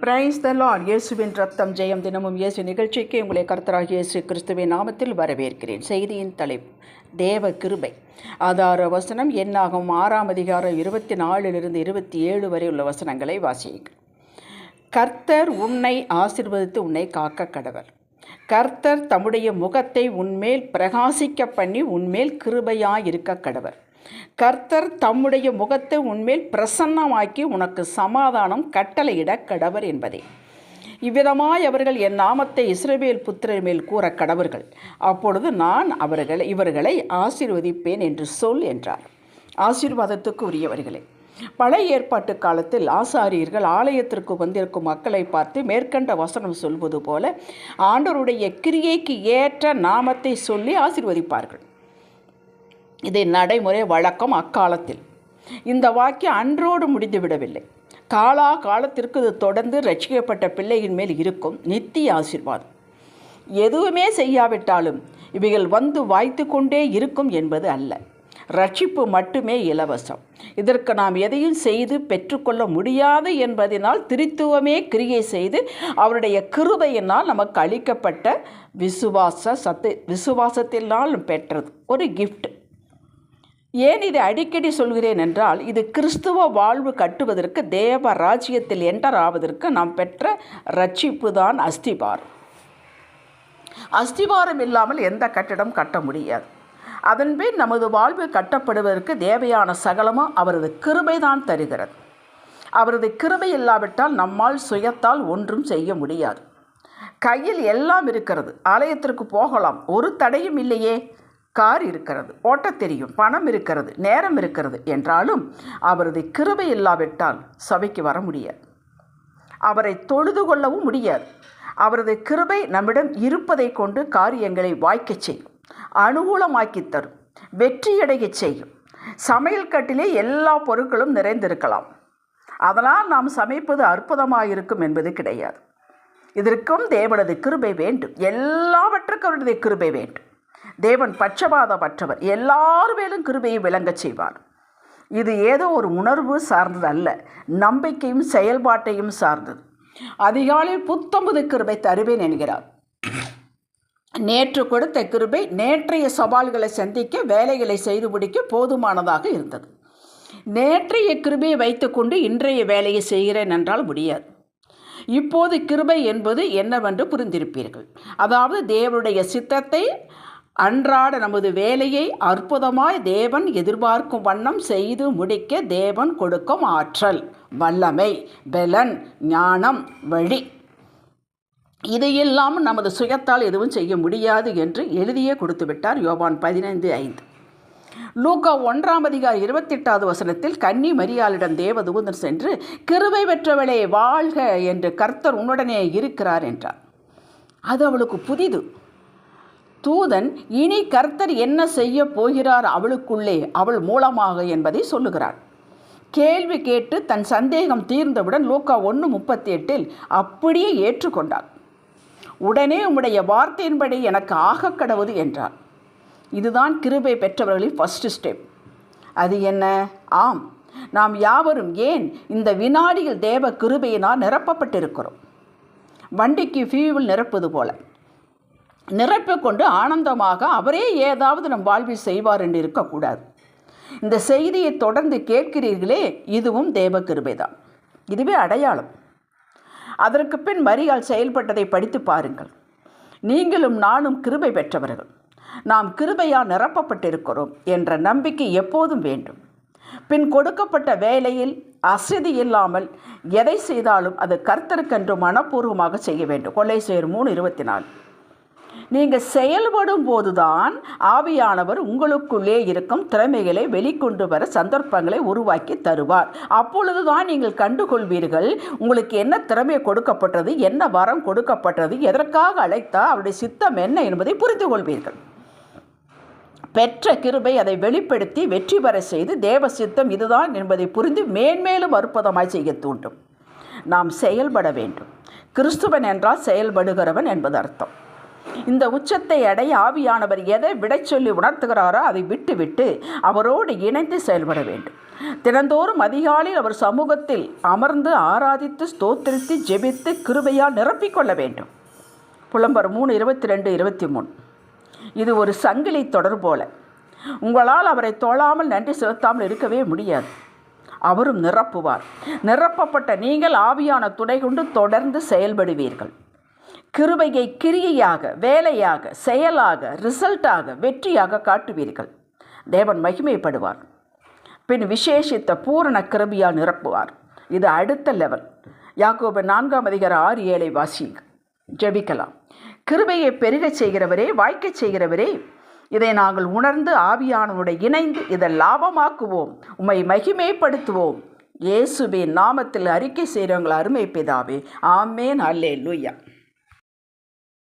Praise the Lord. இயேசுவின் ரத்தம் ஜெயம். தினமும் இயேசு நிகழ்ச்சிக்கு உங்களை கர்த்தராகிய இயேசு கிறிஸ்துவின் நாமத்தில் வரவேற்கிறேன். செய்தியின் தலைப்பு தேவ கிருபை. ஆதார வசனம் என்னாகும் 6ஆம் அதிகாரம் 24 27 வரை உள்ள வசனங்களை வாசியுங்கள். கர்த்தர் உன்னை ஆசீர்வதித்து உன்னை காக்க கடவர். கர்த்தர் தம்முடைய முகத்தை உன்மேல் பிரகாசிக்க பண்ணி உன்மேல் கிருபையாயிருக்க கடவர். கர்த்தர் தம்முடைய முகத்தை உன்மேல் பிரசன்னமாக்கி உனக்கு சமாதானம் கட்டளையிட கடவர் என்பதே. இவ்விதமாய் அவர்கள் என் நாமத்தை இஸ்ரவேல் புத்திரர் மேல் கூற கடவர்கள். அப்பொழுது நான் இவர்களை ஆசீர்வதிப்பேன் என்று சொல் என்றார். ஆசீர்வாதத்துக்கு உரியவர்களே, பழைய ஏற்பாட்டு காலத்தில் ஆசாரியர்கள் ஆலயத்திற்கு வந்திருக்கும் மக்களை பார்த்து மேற்கண்ட வசனம் சொல்வது போல ஆண்டவருடைய கிரியைக்கு ஏற்ற நாமத்தை சொல்லி ஆசீர்வதிப்பார்கள். இது நடைமுறை வழக்கம் அக்காலத்தில். இந்த வாக்கியம் அன்றோடு முடிந்துவிடவில்லை. காலத்திற்கு இது தொடர்ந்து ரட்சிக்கப்பட்ட பிள்ளையின் மேல் இருக்கும் நித்திய ஆசீர்வாதம். எதுவுமே செய்யாவிட்டாலும் இவைகள் வந்து வாய்த்து கொண்டே இருக்கும் என்பது அல்ல. ரட்சிப்பு மட்டுமே இலவசம். இதற்கு நாம் எதையும் செய்து பெற்றுக்கொள்ள முடியாது என்பதனால் திருத்துவமே கிரியை செய்து அவருடைய கிருபையினால் நமக்கு அளிக்கப்பட்ட விசுவாசத்தினால் பெற்றது ஒரு கிஃப்ட். ஏன் இதை அடிக்கடி சொல்கிறேன் என்றால், இது கிறிஸ்துவ வாழ்வு கட்டுவதற்கு, தேவ ராஜ்யத்தில் என்டர் ஆவதற்கு நாம் பெற்ற ரட்சிப்பு தான் அஸ்திபாரம். அஸ்திபாரம் இல்லாமல் எந்த கட்டிடம் கட்ட முடியாது. அதன்பின் நமது வாழ்வு கட்டப்படுவதற்கு தேவையான சகலமும் அவரது கிருபை தான் தருகிறது. அவரது கிருபை இல்லாவிட்டால் நம்மால் சுயத்தால் ஒன்றும் செய்ய முடியாது. கையில் எல்லாம் இருக்கிறது, ஆலயத்திற்கு போகலாம், ஒரு தடையும் இல்லையே. கார் இருக்கிறது, ஓட்ட தெரியும், பணம் இருக்கிறது, நேரம் இருக்கிறது என்றாலும் அவரது கிருபை இல்லாவிட்டால் சபைக்கு வர முடியாது. அவரை தொழுது கொள்ளவும் முடியாது. அவரது கிருபை நம்மிடம் இருப்பதை கொண்டு காரியங்களை வாய்க்கச் செய்யும், அனுகூலமாக்கி தரும், வெற்றியடைய செய்யும். சமையல் கட்டிலே எல்லா பொருட்களும் நிறைந்திருக்கலாம், அதனால் நாம் சமைப்பது அற்புதமாக இருக்கும் என்பது கிடையாது. இதற்கும் தேவனது கிருபை வேண்டும். எல்லாவற்றுக்கும் அவருடைய கிருபை வேண்டும். தேவன் பட்சபாதமற்றவர், எல்லார் மேலும் கிருபையை விளங்கச் செய்வார். இது ஏதோ ஒரு உணர்வு சார்ந்தது அல்ல, நம்பிக்கையும் செயல்பாட்டையும் சார்ந்தது. அதிகாலையில் புத்தம்புது கிருபை தருவேன் என்கிறார். நேற்று கொடுத்த கிருபை நேற்றைய சவால்களை சந்திக்க, வேலைகளை செய்து முடிக்க போதுமானதாக இருந்தது. நேற்றைய கிருபையை வைத்துக்கொண்டு இன்றைய வேலையை செய்கிறேன் என்றால் முடியாது. இப்போது கிருபை என்பது என்னவென்று புரிந்திருப்பீர்கள். அதாவது தேவனுடைய சித்தத்தை, அன்றாட நமது வேலையை அற்புதமாய் தேவன் எதிர்பார்க்கும் வண்ணம் செய்து முடிக்க தேவன் கொடுக்கும் ஆற்றல், வல்லமை, பலன், ஞானம், வழி. இது இல்லாமல் நமது சுயத்தால் எதுவும் செய்ய முடியாது என்று எழுதியே கொடுத்து விட்டார் யோவான் 15:5. லூக்கா 1ஆம் அதிகாரம் 28வது வசனத்தில் கன்னி மரியாளிடம் தேவதூதன் சென்று, கிருபை பெற்றவளே வாழ்க, என்று கர்த்தர் உன்னுடனே இருக்கிறார் என்றார். அது அவளுக்கு புதிது. தூதன் இனி கர்த்தர் என்ன செய்ய போகிறார் அவளுக்குள்ளே, அவள் மூலமாக என்பதை சொல்லுகிறார். கேள்வி கேட்டு தன் சந்தேகம் தீர்ந்தவுடன் லூக்கா 1:38 அப்படியே ஏற்றுக்கொண்டார். உடனே உம்முடைய வார்த்தையின்படி எனக்கு ஆக கடவுது என்றார். இதுதான் கிருபை பெற்றவர்களின் ஃபர்ஸ்ட் ஸ்டெப். அது என்ன? ஆம், நாம் யாவரும் ஏன் இந்த வினாடியில் தேவ கிருபையினால் நிரப்பப்பட்டிருக்கிறோம். வண்டிக்கு ஃபியூவல் நிரப்புவது போல நிரப்பிக்கொண்டு ஆனந்தமாக அவரே ஏதாவது நம் வாழ்வில் செய்வார் என்று இருக்கக்கூடாது. இந்த செய்தியை தொடர்ந்து கேட்கிறீர்களே, இதுவும் தேவ கிருபைதான். இதுவே அடையாளம். அதற்கு பின் மரியாள் செயல்பட்டதை படித்து பாருங்கள். நீங்களும் நானும் கிருபை பெற்றவர்கள். நாம் கிருபையால் நிரப்பப்பட்டிருக்கிறோம் என்ற நம்பிக்கை எப்போதும் வேண்டும். பின் கொடுக்கப்பட்ட வேலையில் அசதி இல்லாமல் எதை செய்தாலும் அது கர்த்தருக்கென்று மனப்பூர்வமாக செய்ய வேண்டும். கொலைசேர் 3:24. நீங்கள் செயல்படும் போதுதான் ஆவியானவர் உங்களுக்குள்ளே இருக்கும் திறமைகளை வெளிக்கொண்டு வர சந்தர்ப்பங்களை உருவாக்கி தருவார். அப்பொழுதுதான் நீங்கள் கண்டுகொள்வீர்கள் உங்களுக்கு என்ன திறமை கொடுக்கப்பட்டது, என்ன வரம் கொடுக்கப்பட்டது, எதற்காக அழைத்தால் அவருடைய சித்தம் என்ன என்பதை புரிந்து கொள்வீர்கள். பெற்ற கிருபை அதை வெளிப்படுத்தி வெற்றி பெற செய்து தேவ சித்தம் இதுதான் என்பதை புரிந்து மேன்மேலும் அற்புதமாய் செய்ய தூண்டும். நாம் செயல்பட வேண்டும். கிறிஸ்துவன் என்றால் செயல்படுகிறவன் என்பது அர்த்தம். இந்த உச்சத்தை அடைய ஆவியானவர் எதை விடை சொல்லி உணர்த்துகிறாரோ அதை விட்டு அவரோடு இணைந்து செயல்பட வேண்டும். தினந்தோறும் அதிகாலையில் அவர் சமூகத்தில் அமர்ந்து ஆராதித்து ஸ்தோத்திரித்து ஜெபித்து கிருபையால் நிரப்பிக்கொள்ள வேண்டும். புலம்பர் 3:22-23. இது ஒரு சங்கிலி தொடர் போல. உங்களால் அவரை தோளாமல் நன்றி செலுத்தாமல் இருக்கவே முடியாது. அவரும் நிரப்புவார். நிரப்பப்பட்ட நீங்கள் ஆவியான துணை கொண்டு தொடர்ந்து செயல்படுவீர்கள். கிருபையை கிரியையாக, வேலையாக, செயலாக, ரிசல்ட்டாக, வெற்றியாக காட்டுவீர்கள். தேவன் மகிமைப்படுவார். பின் விசேஷித்த பூரண கிருபையால் நிரப்புவார். இது அடுத்த லெவல். யாக்கோபு 4:6-7 வாசிங்க. ஜெபிக்கலாம். கிருபையை பெருகச் செய்கிறவரே, வாய்க்கச் செய்கிறவரே, இதை நாங்கள் உணர்ந்து ஆவியானவருடன் இணைந்து இதை லாபமாக்குவோம், உம்மை மகிமைப்படுத்துவோம். இயேசுவின் நாமத்தில் அறிக்கை செய்கிறவங்கள் அருமை பிதாவே. ஆமேன். அல்லேலூயா.